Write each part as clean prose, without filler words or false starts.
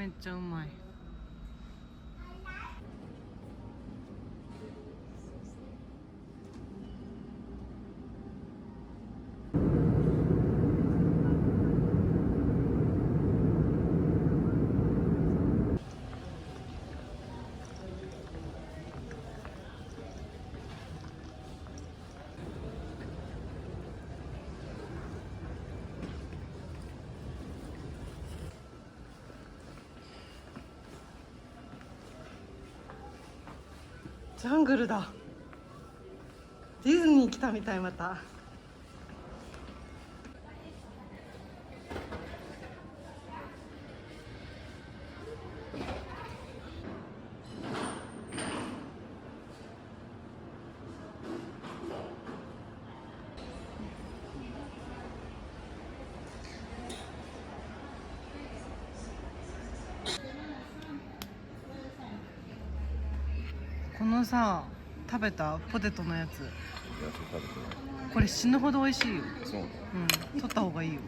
めっちゃうまい。ジャングルだ。ディズニー来たみたい。またこのさ、食べたポテトのやつ、いや、食べてない。これ死ぬほど美味しいよ。そう。取った方がいいよ。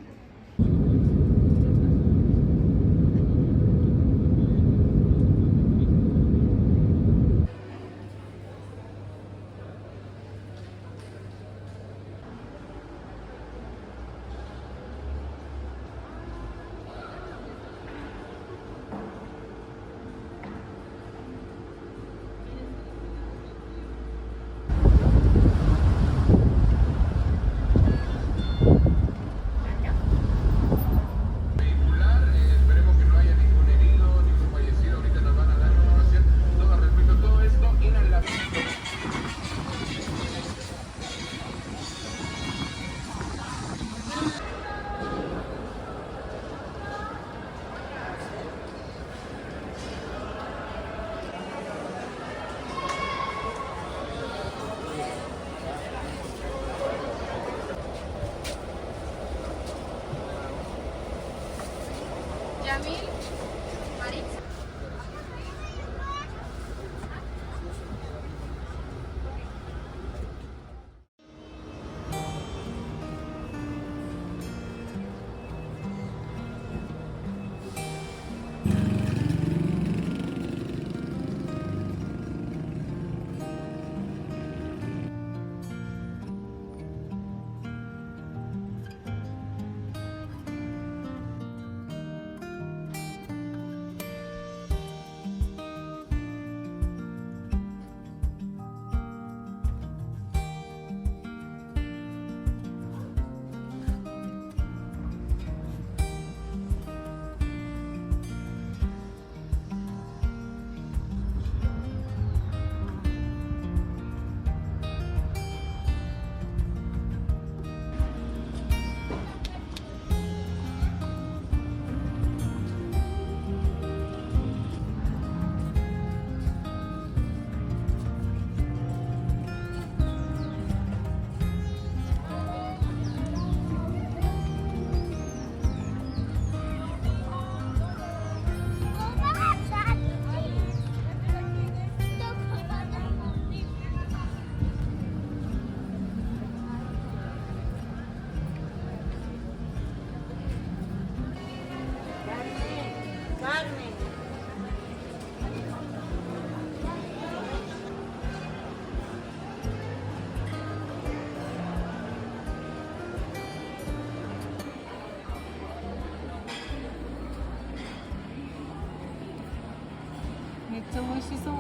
めっちゃ美味しそう。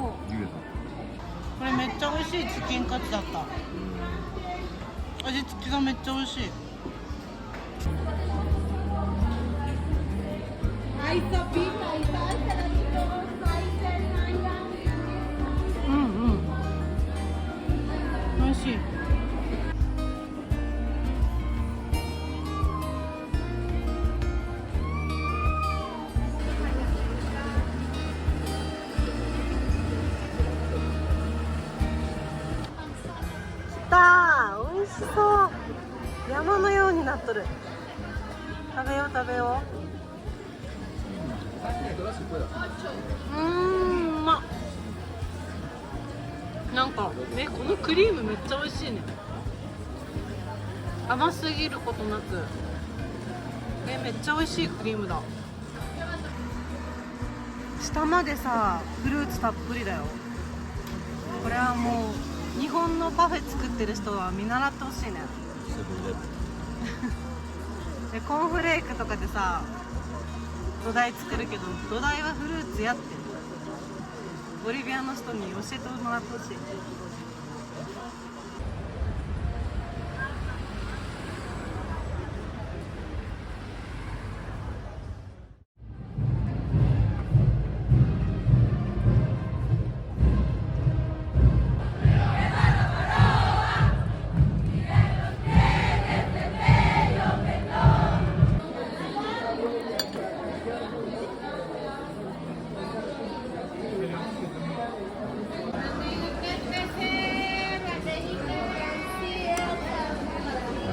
これめっちゃ美味しいチキンカツだった。味付きがめっちゃ美味しい。美味しい。美味しそう。山のようになっとる。食べよう食べよう。うまっ。なんかこのクリームめっちゃ美味しいね。甘すぎることなくめっちゃ美味しいクリームだ。下までさフルーツたっぷりだよ。これはもう日本のパフェ作ってる人は見習ってほしいね。セブンイレブン。でコーンフレークとかでさ土台作るけど、土台はフルーツやってボリビアの人に教えてもらってほしい。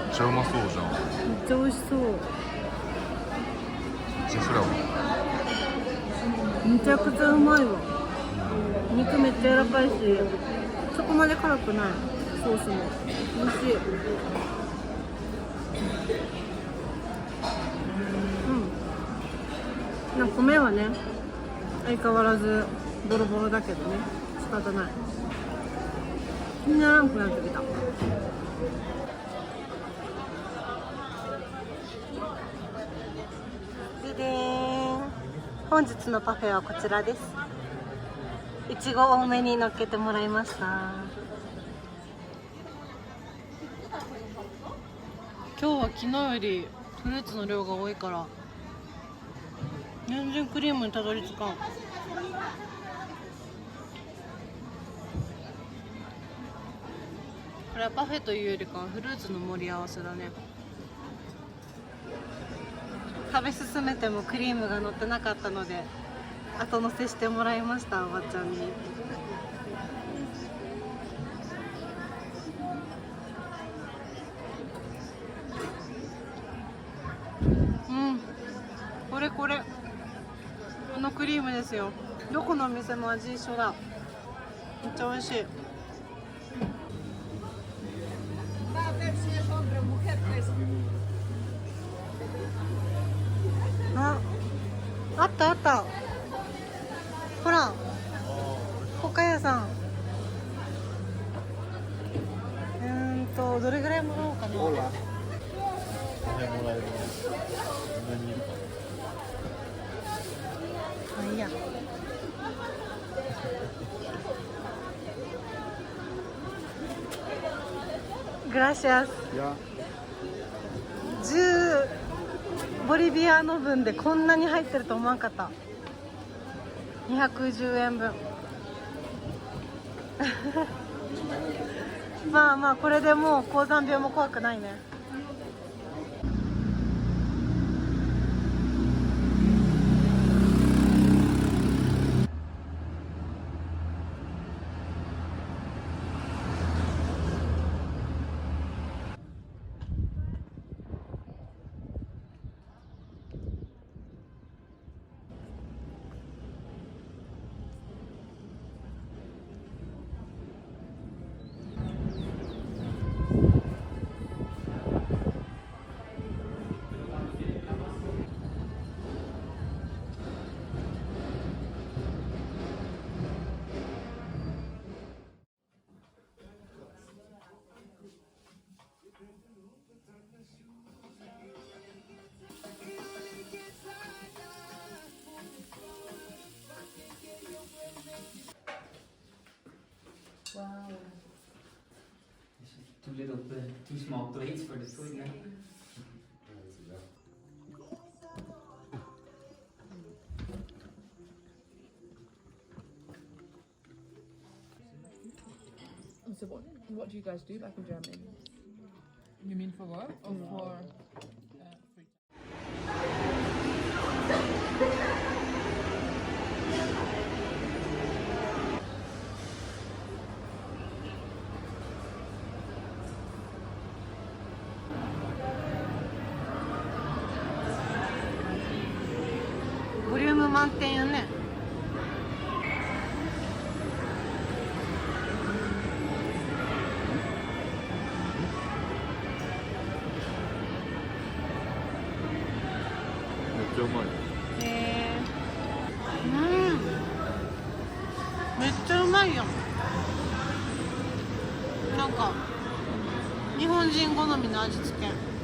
めっちゃうまそうじゃん。めっちゃ美味しそう。ジェフラワめちゃくちゃうまいわ。肉めっちゃ柔らかいし、そこまで辛くない。ソースも美味しい。なんか米はね相変わらずボロボロだけどね、仕方ない。気にならんくなってきた。ででーん、本日のパフェはこちらです。いちご多めに乗っけてもらいました。今日は昨日よりフルーツの量が多いから全然クリームにたどり着かん。これはパフェというよりかはフルーツの盛り合わせだね。食べ進めてもクリームが乗ってなかったので後乗せしてもらいました、おばちゃんに。これこのクリームですよ。どこのお店も味一緒だ。めっちゃ美味しい。あったあった、ほらポカ屋さん。どれぐらいもらおうかな。もらえる。何いるか。いいや。グラシアス。10ボリビアの分でこんなに入ってると思わんかった。210円分まあまあこれでもう高山病も怖くないね。Wow. Too small plates for the food now. So what do you guys do back in Germany? You mean for work or for free time?ボリューム満点やね。めっちゃうまい。うん。めっちゃうまいやん。なんか日本人好みの味付け。